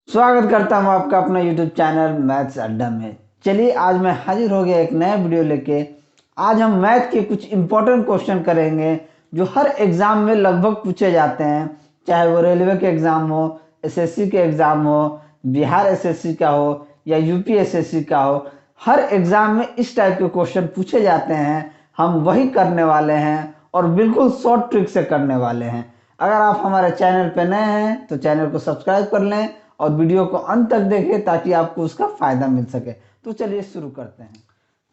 स्वागत करता हूं आपका अपना YouTube चैनल मैथ्स अड्डा में। चलिए आज मैं हाजिर हो गया एक नया वीडियो लेके। आज हम मैथ के कुछ इंपॉर्टेंट क्वेश्चन करेंगे जो हर एग्जाम में लगभग पूछे जाते हैं, चाहे वो रेलवे के एग्जाम हो, एसएससी के एग्जाम हो, बिहार एसएससी का हो या यूपी एसएससी का हो। हर एग्जाम में इस टाइप के क्वेश्चन पूछे जाते हैं। हम वही करने वाले हैं और बिल्कुल शॉर्ट ट्रिक से करने वाले हैं। अगर आप हमारे चैनल पर नए हैं तो चैनल को सब्सक्राइब कर लें और वीडियो को अंत तक देखें ताकि आपको उसका फायदा मिल सके। तो चलिए शुरू करते हैं।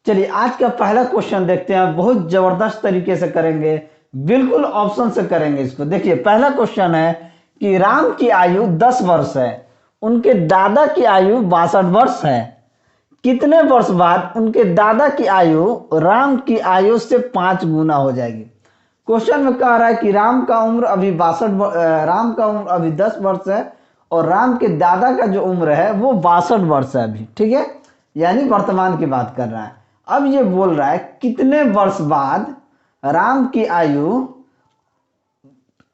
चलिए आज का पहला क्वेश्चन देखते हैं। बहुत जबरदस्त तरीके से करेंगे, बिल्कुल ऑप्शन से करेंगे इसको। देखिए पहला क्वेश्चन है कि राम की आयु 10 वर्ष है, उनके दादा की आयु 62 वर्ष है। कितने वर्ष बाद उनके दादा की आयु राम की आयु से 5 गुना हो जाएगी। क्वेश्चन में कह रहा है कि राम का उम्र अभी 10 वर्ष है और राम के दादा का जो उम्र है वो 62 वर्ष है अभी, ठीक है, यानी वर्तमान की बात कर रहा है। अब ये बोल रहा है कितने वर्ष बाद राम की आयु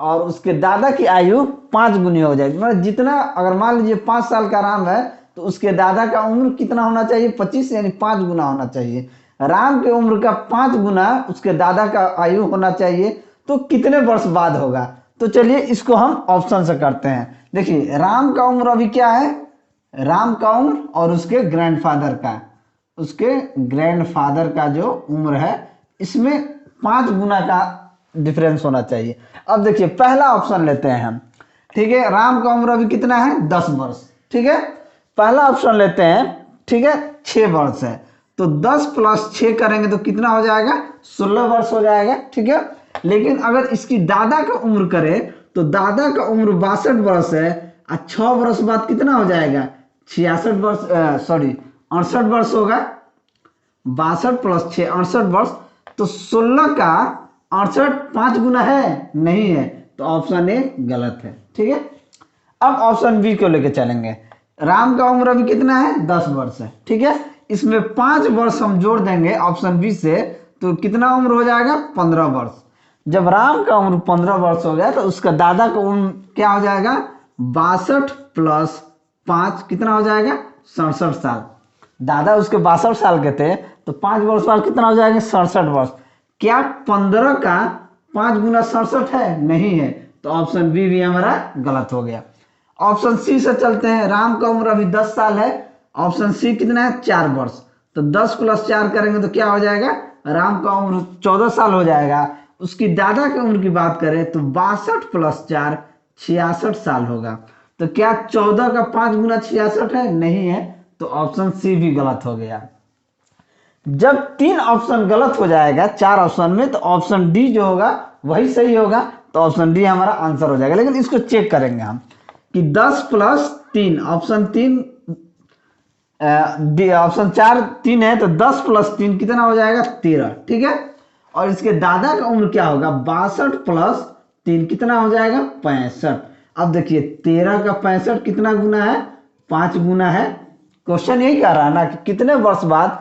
और उसके दादा की आयु 5 गुनी हो जाएगी। मतलब जितना, अगर मान लीजिए 5 साल का राम है तो उसके दादा का उम्र कितना होना चाहिए? 25, यानी 5 गुना होना चाहिए। राम के उम्र का 5 गुना उसके दादा का आयु होना चाहिए, तो कितने वर्ष बाद होगा? तो चलिए इसको हम ऑप्शन से करते हैं। देखिए राम का उम्र अभी क्या है, राम का उम्र और उसके ग्रैंडफादर का जो उम्र है इसमें 5 गुना का डिफरेंस होना चाहिए। अब देखिए पहला ऑप्शन लेते हैं हम, ठीक है। राम का उम्र अभी कितना है? 10 वर्ष, ठीक है। पहला ऑप्शन लेते हैं, ठीक है। 6 वर्ष है तो 10 + 6 करेंगे तो कितना हो जाएगा? 16 वर्ष हो जाएगा, ठीक है। लेकिन अगर इसकी दादा का उम्र करें तो दादा का उम्र 62 वर्ष है और 6 वर्ष बाद कितना हो जाएगा? 68 वर्ष होगा। 62 + 6 68 वर्ष, तो 16 का 68 5 गुना है? नहीं है, तो ऑप्शन ए गलत है, ठीक है। अब ऑप्शन बी को लेके चलेंगे। राम का उम्र अभी कितना है? 10 वर्ष है, ठीक है। इसमें 5 वर्ष हम जोड़ देंगे ऑप्शन बी से, तो कितना उम्र हो जाएगा? 15 वर्ष। जब राम का उम्र 15 वर्ष हो गया तो उसका दादा का उम्र क्या हो जाएगा? 62 + 5 कितना हो जाएगा? 67 साल। दादा उसके 62 साल के थे तो 5 वर्ष बाद कितना हो जाएगा? 67 वर्ष। क्या 15 का 5 गुना 67 है? नहीं है, तो ऑप्शन बी भी हमारा गलत हो गया। ऑप्शन सी से चलते हैं। राम का उम्र अभी 10 साल है, ऑप्शन सी कितना है? 4 वर्ष। तो 10 + 4 करेंगे तो क्या हो जाएगा? राम का उम्र 14 साल हो जाएगा। उसकी दादा की उम्र की बात करें तो 62 + 4 66 साल होगा। तो क्या 14 का 5 गुना 66 है? नहीं है, तो ऑप्शन सी भी गलत हो गया। जब 3 ऑप्शन गलत हो जाएगा 4 ऑप्शन में, तो ऑप्शन डी जो होगा वही सही होगा, तो ऑप्शन डी हमारा आंसर हो जाएगा। लेकिन इसको चेक करेंगे हम कि 10 + 3, ऑप्शन 4 3 है तो 10 + 3 कितना हो जाएगा? 13, ठीक है। और इसके दादा का उम्र क्या होगा? 62 + 3 कितना हो जाएगा? 65। अब देखिए 13 का 65 कितना गुना है? 5 गुना है। क्वेश्चन यही कह रहा है ना कि कितने वर्ष बाद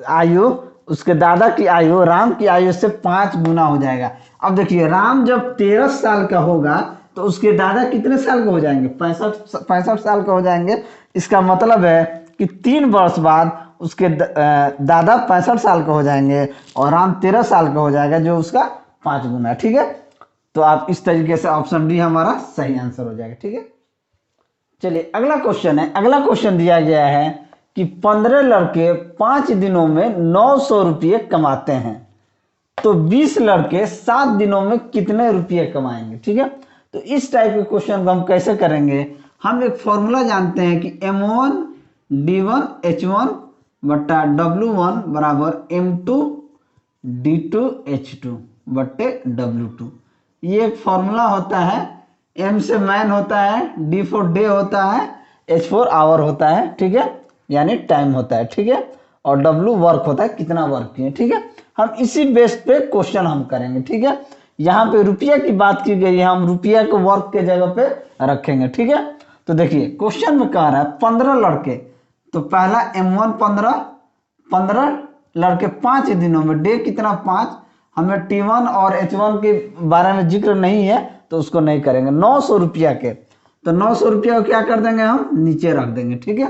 आयु, उसके दादा की आयु राम की आयु से 5 गुना हो जाएगा। अब देखिए राम जब 13 साल का होगा तो उसके दादा कितने साल के हो जाएंगे? 65 साल के हो जाएंगे। इसका मतलब है कि 3 वर्ष बाद उसके दादा 65 साल के हो जाएंगे और राम 13 साल का हो जाएगा, जो उसका 5 गुना है, ठीक है। तो आप इस तरीके से ऑप्शन डी हमारा सही आंसर हो जाएगा, ठीक है। चलिए अगला क्वेश्चन है। अगला क्वेश्चन दिया गया है कि 15 लड़के 5 दिनों में 900 रुपये कमाते हैं, तो 20 लड़के 7 दिनों में कितने रुपये कमाएंगे, ठीक है। तो इस टाइप के क्वेश्चन को हम कैसे करेंगे? हम एक फॉर्मूला जानते हैं कि M1 D1 H1 बट्टा W1 बराबर M2 D2 H2 बट्टे W2। ये एक फॉर्मूला होता है। M से मैन होता है, D for डे होता है, H for आवर होता है, ठीक है, यानी टाइम होता है, ठीक है, और W वर्क होता है, कितना वर्क किए, ठीक है। हम इसी बेस पे क्वेश्चन हम करेंगे, ठीक है। यहाँ पे रुपया की बात की गई है, हम रुपया को वर्क के जगह पे रखेंगे, ठीक है। तो देखिए क्वेश्चन में कह रहा है 15 लड़के, तो पहला M1 15 लड़के 5 दिनों में, डे कितना? 5। हमें T1 और H1 के बारे में जिक्र नहीं है तो उसको नहीं करेंगे। 900 रुपया के, तो 900 रुपया को क्या कर देंगे, हम नीचे रख देंगे। ठीक है,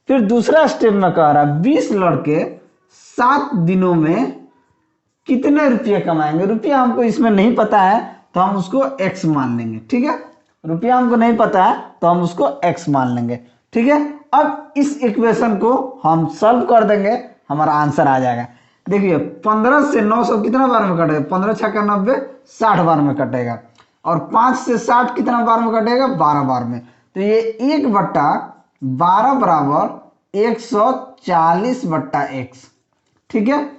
फिर दूसरा स्टेप में कह रहा है 20 लड़के 7 दिनों में कितने रुपये कमाएंगे। रुपया हमको इसमें नहीं पता है तो हम उसको x मान लेंगे। ठीक है, रुपया हमको नहीं पता है तो हम उसको x मान लेंगे। ठीक है, अब इस इक्वेशन को हम सॉल्व कर देंगे, हमारा आंसर आ जाएगा। देखिए 15 से 900 कितना बार में कटेगा, 15 छक्का 90, 60 बार में कटेगा। और 5 से 60 कितना बार में कटेगा, 12 बार में। तो ये 1/12 बराबर 140/x। ठीक है,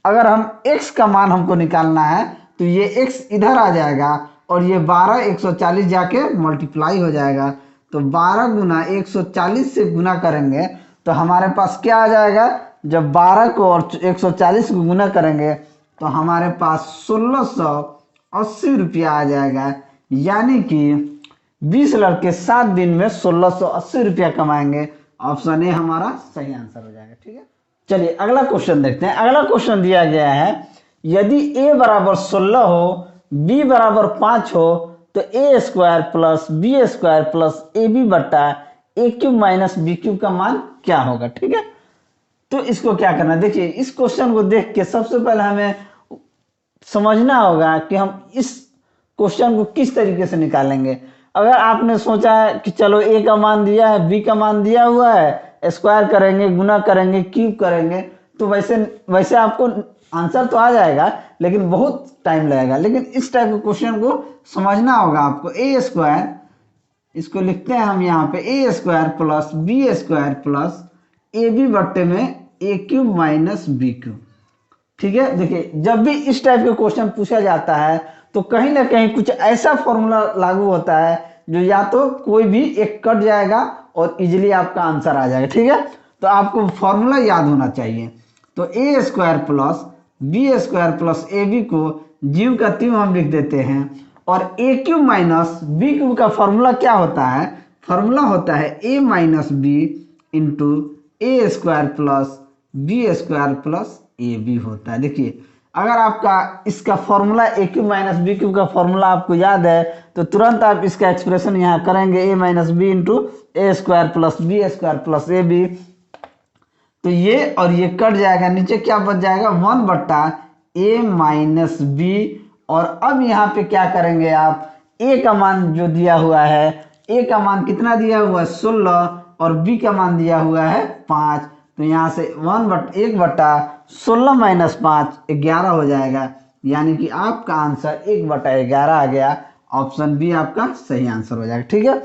अगर हम x का मान हमको निकालना है तो ये x इधर आ जाएगा और ये 12 140 जाके मल्टीप्लाई हो जाएगा। तो 12 गुना 140 से गुना करेंगे तो हमारे पास क्या आ जाएगा, जब 12 को और 140 को गुना करेंगे तो हमारे पास 1680 रुपया आ जाएगा। यानी कि 20 लड़के 7 दिन में 1680 रुपया कमाएंगे। ऑप्शन ए हमारा सही आंसर हो जाएगा। ठीक है, चलिए अगला क्वेश्चन देखते हैं। अगला क्वेश्चन दिया गया है, यदि a बराबर 16 हो, b बराबर 5 हो तो a square plus B square plus A B बट्टा A cube minus B cube का मान क्या होगा। ठीक है, तो इसको क्या करना है, देखिए इस क्वेश्चन को देख के सबसे पहले हमें समझना होगा कि हम इस क्वेश्चन को किस तरीके से निकालेंगे। अगर आपने सोचा है कि चलो a का मान दिया है, b का मान दिया हुआ है, स्क्वायर करेंगे, गुना करेंगे, क्यूब करेंगे, तो वैसे आपको आंसर तो आ जाएगा लेकिन बहुत टाइम लगेगा। लेकिन इस टाइप के क्वेश्चन को समझना होगा आपको। ए स्क्वायर, इसको लिखते हैं हम यहाँ पे, A square plus B square plus A B बट्टे में A cube minus B cube. ठीक है, देखिए जब भी इस टाइप के क्वेश्चन पूछा जाता है तो कहीं ना कहीं कुछ ऐसा फॉर्मूला लागू होता है जो या तो कोई भी एक कट जाएगा और इजीली आपका आंसर आ जाएगा। ठीक है, तो आपको फॉर्मूला याद होना चाहिए। तो A square plus B square plus A B को जीव का त्यों हम लिख देते हैं। और A cube minus B cube का फॉर्मूला क्या होता है, फॉर्मूला होता है A minus B into A square plus B square plus A B होता है। देखिए अगर आपका इसका formula A cube minus B cube का फॉर्मूला आपको याद है तो तुरंत आप इसका एक्सप्रेशन यहाँ करेंगे, A minus B into A square plus B square plus A B. तो ये और ये कट जाएगा, नीचे क्या बच जाएगा, 1/a माइनस बी। और अब यहाँ पे क्या करेंगे आप, a का मान जो दिया हुआ है, a का मान कितना दिया हुआ है 16 और b का मान दिया हुआ है 5। तो यहाँ से 1/16 माइनस 5 11 हो जाएगा। यानी कि आपका आंसर 1/11 आ गया। ऑप्शन बी आपका सही आंसर हो जाएगा। ठीक है,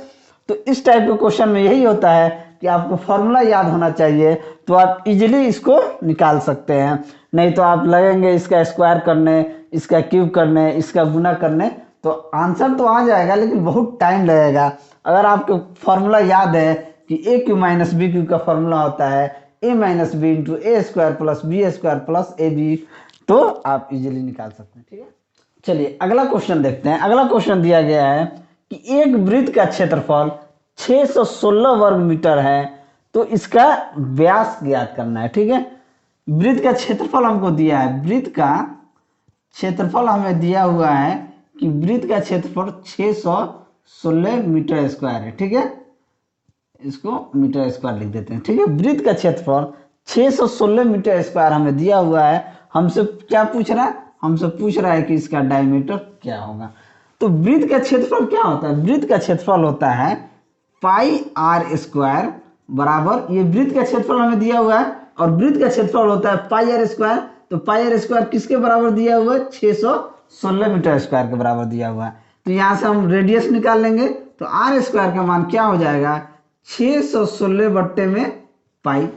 तो इस टाइप के क्वेश्चन में यही होता है कि आपको फॉर्मूला याद होना चाहिए तो आप इजीली इसको निकाल सकते हैं। नहीं तो आप लगेंगे इसका स्क्वायर करने, इसका क्यूब करने, इसका गुना करने, तो आंसर तो आ जाएगा लेकिन बहुत टाइम लगेगा। अगर आपको फॉर्मूला याद है कि A cube minus B cube का फॉर्मूला होता है A minus B into A square plus B square plus A B, तो आप इजीली निकाल सकते हैं। ठीक है, चलिए अगला क्वेश्चन देखते हैं। अगला क्वेश्चन दिया गया है कि एक वृत्त का क्षेत्रफल 616 वर्ग मीटर है तो इसका व्यास ज्ञात करना है। ठीक है, वृत्त का क्षेत्रफल हमको दिया है, वृत्त का क्षेत्रफल हमें दिया हुआ है कि वृत्त का क्षेत्रफल 616 मीटर स्क्वायर है। ठीक है, इसको मीटर स्क्वायर लिख देते हैं। ठीक है, वृत्त का क्षेत्रफल 616 मीटर स्क्वायर हमें दिया हुआ है। हमसे क्या पूछ रहा है, हमसे पूछ रहा है कि इसका डायमीटर क्या होगा। तो वृत्त का क्षेत्रफल क्या होता है, वृत्त का क्षेत्रफल होता है पाई आर स्क्वायर बराबर, ये वृत्त का क्षेत्रफल हमें दिया हुआ है और वृत्त का क्षेत्रफल होता है पाई आर स्क्वायर। तो पाई आर स्क्वायर किसके बराबर दिया हुआ है, 616 मीटर स्क्वायर के बराबर दिया हुआ है। तो यहाँ से हम रेडियस निकाल लेंगे तो आर स्क्वायर का मान क्या हो जाएगा, 616 बट्टे में पाई।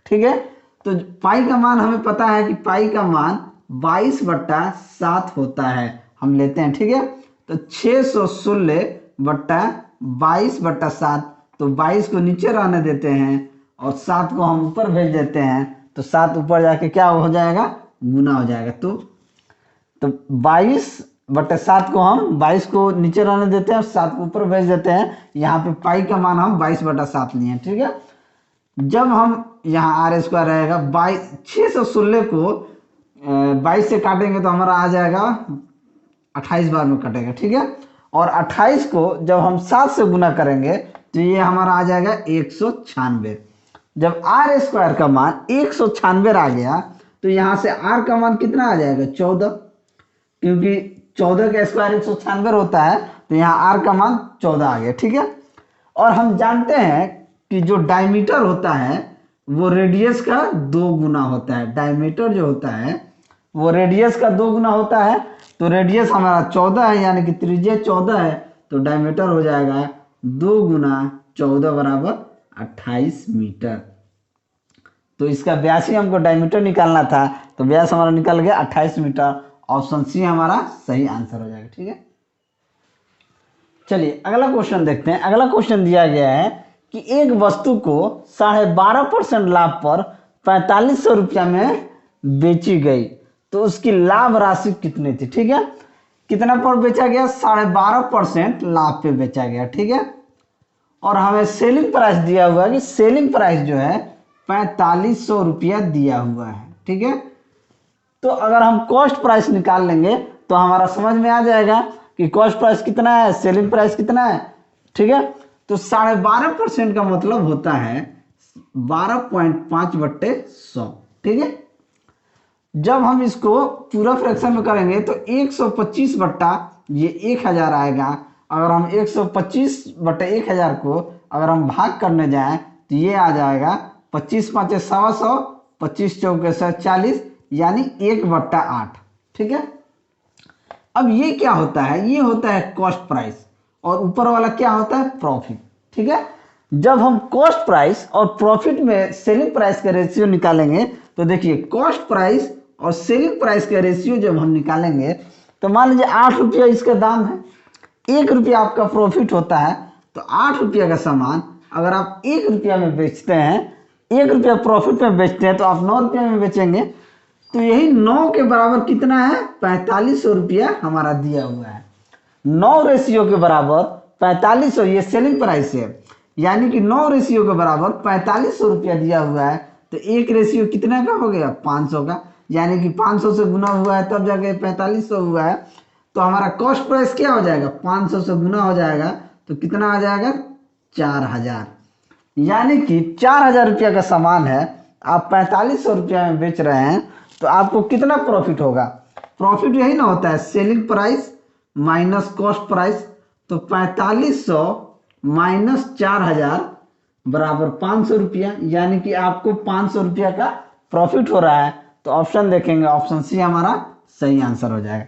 ठीक है, तो पाई का मान हमें पता है कि पाई का मान 22/7 होता है, हम लेते हैं। ठीक है, तो 616 बट्टा 22/7, तो 22 को नीचे रहने देते हैं और 7 को हम ऊपर भेज देते हैं। तो 7 ऊपर जाके क्या हो जाएगा, गुना हो जाएगा। तो 22/7 को हम 22 को नीचे रहने देते हैं और 7 को ऊपर भेज देते हैं। यहाँ पे पाई का मान हम 22/7 लिए हैं। ठीक है, जब हम यहाँ आर स्क्वायर रहेगा 616 को 22 से काटेंगे तो हमारा आ जाएगा 28 बार में कटेगा। ठीक है, और 28 को जब हम 7 से गुना करेंगे तो ये हमारा आ जाएगा 196। जब आर स्क्वायर का मान 196 आ गया तो यहाँ से आर का मान कितना आ जाएगा 14, क्योंकि 14 का स्क्वायर 196 होता है तो यहाँ आर का मान 14 आ गया। ठीक है, और हम जानते हैं कि जो डायमीटर होता है वो रेडियस का 2 गुना होता है। डायमीटर जो होता है वो रेडियस का 2 गुना होता है। तो रेडियस हमारा 14 है, यानी कि त्रिज्या 14 है, तो डायमीटर हो जाएगा 2 गुना 14 बराबर 28 मीटर। तो इसका व्यास ही हमको डायमीटर निकालना था, तो व्यास हमारा निकल गया 28 मीटर। ऑप्शन सी हमारा सही आंसर हो जाएगा। ठीक है, चलिए अगला क्वेश्चन देखते हैं। अगला क्वेश्चन दिया गया है कि एक वस्तु को 12.5% लाभ पर 4500 रुपया में बेची गई, तो उसकी लाभ राशि कितनी थी। ठीक है, कितना पर बेचा गया, 12.5% लाभ पे बेचा गया। ठीक है, और हमें सेलिंग प्राइस दिया हुआ है कि सेलिंग प्राइस जो है 4500 रुपया दिया हुआ है। ठीक है, तो अगर हम कॉस्ट प्राइस निकाल लेंगे तो हमारा समझ में आ जाएगा कि कॉस्ट प्राइस कितना है, सेलिंग प्राइस कितना है। ठीक है, तो 12.5% का मतलब होता है 12.5/100। ठीक है, जब हम इसको पूरा फ्रैक्शन में करेंगे तो 125 बट्टा ये 1000 आएगा। अगर हम 125/1000 को अगर हम भाग करने जाएं तो ये आ जाएगा 25 5 100, 25 चौके 140, यानी 1/8। ठीक है, अब ये क्या होता है, ये होता है कॉस्ट प्राइस, और ऊपर वाला क्या होता है प्रॉफिट। ठीक है, जब हम कॉस्ट प्राइस और प्रॉफिट में सेलिंग प्राइस का रेशियो निकालेंगे तो देखिए कॉस्ट प्राइस और सेलिंग प्राइस का रेशियो जब हम निकालेंगे तो मान लीजिए 8 रुपया इसका दाम है, 1 रुपया आपका प्रॉफिट होता है, तो 8 रुपया का सामान अगर आप 1 रुपया में बेचते हैं, 1 रुपया प्रॉफिट में बेचते हैं, तो आप 9 रुपया में बेचेंगे, तो यही 9 के बराबर कितना है 4500 रुपया हमारा दिया हुआ है। 9 रेशियो के बराबर 4500 ये सेलिंग प्राइस है, यानी कि 9 रेशियो के बराबर 4500 रुपया दिया हुआ है। तो एक रेशियो कितना का हो गया 500 का, यानी कि 500 से गुना हुआ है तब जाके 4500 हुआ है। तो हमारा कॉस्ट प्राइस क्या हो जाएगा 500 से गुना हो जाएगा, तो कितना आ जाएगा 4000, यानी कि 4000 रुपया का सामान है, आप 4500 रुपया में बेच रहे हैं, तो आपको कितना प्रॉफिट होगा। प्रॉफिट यही ना होता है selling price minus cost price, तो 4500 माइनस 4000 बराबर 500 रुपया, यानी कि आपको 500 रुपया का प्रॉफिट हो रहा है। तो ऑप्शन देखेंगे, ऑप्शन सी हमारा सही आंसर हो जाएगा।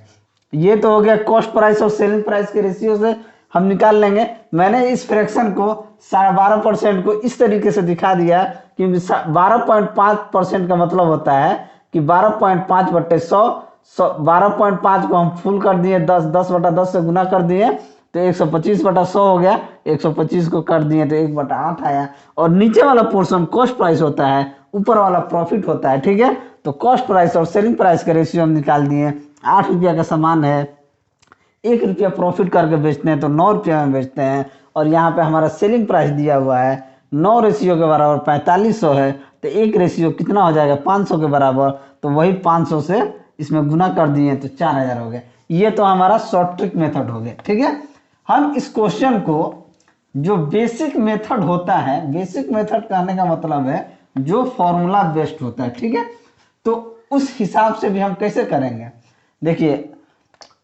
ये तो हो गया कॉस्ट प्राइस और सेलिंग प्राइस के रेशियो से हम निकाल लेंगे। मैंने इस फ्रैक्शन को 12.5% को इस तरीके से दिखा दिया, क्योंकि 12.5% का मतलब होता है कि 12.5/100, 12.5 को हम फुल कर दिए, 10/10 से गुना कर दिए तो 125/100 हो गया, 125 को कर दिए तो 1/8 आया, और नीचे वाला पोर्शन कॉस्ट प्राइस होता है, ऊपर वाला प्रॉफिट होता है। ठीक है, तो कॉस्ट प्राइस और सेलिंग प्राइस का रेशियो हम निकाल दिए। 8 रुपया का सामान है, 1 रुपया प्रॉफिट करके बेचते हैं तो 9 रुपया में बेचते हैं, और यहाँ पे हमारा सेलिंग प्राइस दिया हुआ है 9 रेशियो के बराबर 4500 है, तो एक रेशियो कितना हो जाएगा 500 के बराबर, तो वही 500 से इसमें गुना कर दिए तो 4000 हो गया। ये तो हमारा शॉर्ट ट्रिक मेथड हो गया। ठीक है, हम इस क्वेश्चन को जो बेसिक मेथड होता है, बेसिक मेथड कहने का मतलब है जो फॉर्मूला बेस्ड होता है। ठीक है, तो उस हिसाब से भी हम कैसे करेंगे, देखिए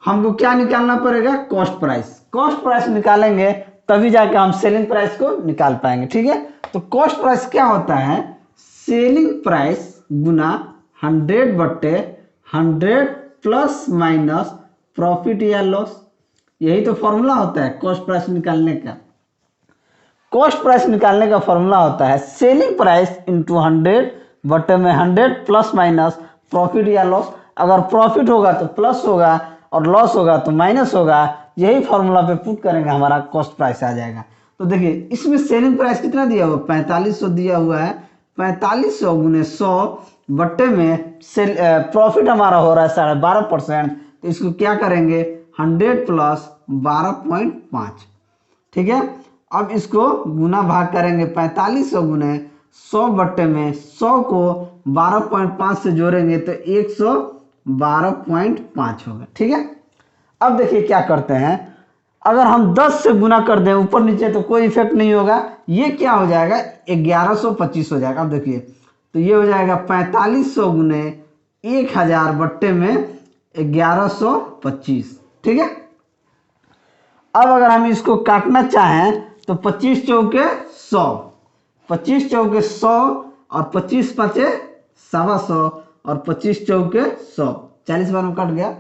हमको क्या निकालना पड़ेगा कॉस्ट प्राइस। कॉस्ट प्राइस निकालेंगे तभी जाके हम सेलिंग प्राइस को निकाल पाएंगे। ठीक है, तो कॉस्ट प्राइस क्या होता है सेलिंग प्राइस गुना 100/100 प्लस माइनस प्रॉफिट या लॉस, यही तो फॉर्मूला होता है कॉस्ट प्राइस निकालने का। कॉस्ट प्राइस निकालने का फॉर्मूला होता है selling price into 100/100 plus minus profit या लॉस। अगर प्रॉफिट होगा तो प्लस होगा और लॉस होगा तो माइनस होगा, यही फॉर्मूला पे पुट करेंगे हमारा कॉस्ट प्राइस आ जाएगा। तो देखिए इसमें सेलिंग प्राइस कितना दिया हुआ 4500 दिया हुआ है, 4500 गुने 100 बट्टे में सेल प्रॉफिट हमारा हो रहा है 12.5%, तो इसको क्या करेंगे 100 प्लस 12.5। ठीक है, अब इसको गुना भाग करेंगे 4500 गुने 100 बट्टे में 100 को 12.5 से जोड़ेंगे तो 112.5 होगा। ठीक है, अब देखिए क्या करते हैं, अगर हम 10 से गुना कर दें ऊपर नीचे तो कोई इफेक्ट नहीं होगा, ये क्या हो जाएगा 1125 हो जाएगा। अब देखिए तो ये हो जाएगा 4500 गुने 1000 बट्टे में 1125, ठीक है। अब अगर हम इसको काटना चाहें तो 25 चौके 100, 25 चौके 100 और 25 पचे 125 और 25 चौके 100, 40 बार में कट गया।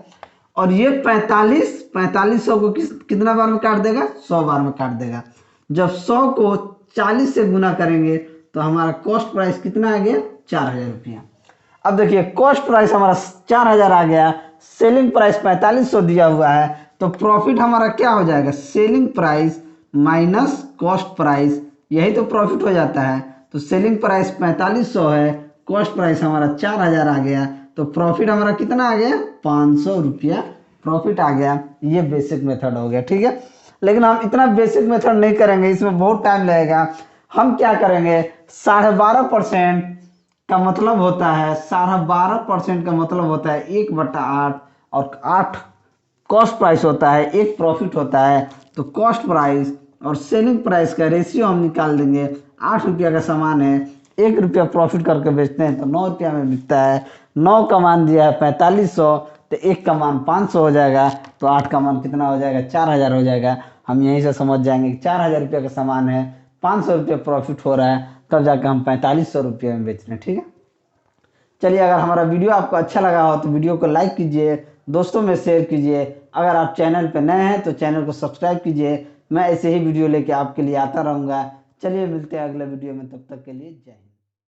और ये 4500 को कितना बार में काट देगा 100 बार में काट देगा। जब 100 को 40 से गुना करेंगे तो हमारा कॉस्ट प्राइस कितना आ गया 4000 रुपया। अब देखिए कॉस्ट प्राइस हमारा 4000 आ गया, सेलिंग प्राइस 4500 दिया हुआ है, तो प्रॉफिट हमारा क्या हो जाएगा selling price minus cost price, यही तो प्रॉफिट हो जाता है। तो सेलिंग प्राइस 4500 है, कॉस्ट प्राइस हमारा 4000 आ गया, तो प्रॉफिट हमारा कितना आ गया 500 रुपया प्रॉफिट आ गया। ये बेसिक मेथड हो गया, ठीक है। लेकिन हम इतना बेसिक मेथड नहीं करेंगे, इसमें बहुत टाइम लगेगा। हम क्या करेंगे 12.5% का मतलब होता है 12.5% का मतलब होता है 1/8 और 8 कॉस्ट प्राइस होता है, 1 प्रॉफिट होता है। तो कॉस्ट प्राइस और सेलिंग प्राइस का रेशियो हम निकाल देंगे। 8 रुपया का सामान है, 1 रुपया प्रॉफिट करके बेचते हैं तो 9 रुपया में बिकता है। 9 का मान दिया है 4500, तो 1 का मान 500 हो जाएगा, तो 8 का मान कितना हो जाएगा 4000 हो जाएगा। हम यहीं से समझ जाएंगे कि 4000 रुपया का सामान है, 500 रुपया प्रॉफिट हो रहा है, तब जाकर हम 4500 रुपये में बेच रहे हैं, ठीक है। चलिए अगर हमारा वीडियो आपको अच्छा लगा हो तो वीडियो को लाइक कीजिए, दोस्तों में शेयर कीजिए। अगर आप चैनल पर नए हैं तो चैनल को सब्सक्राइब कीजिए। मैं ऐसे ही वीडियो लेके आपके लिए आता रहूँगा। चलिए मिलते हैं अगले वीडियो में, तब तक के लिए जय हिंद।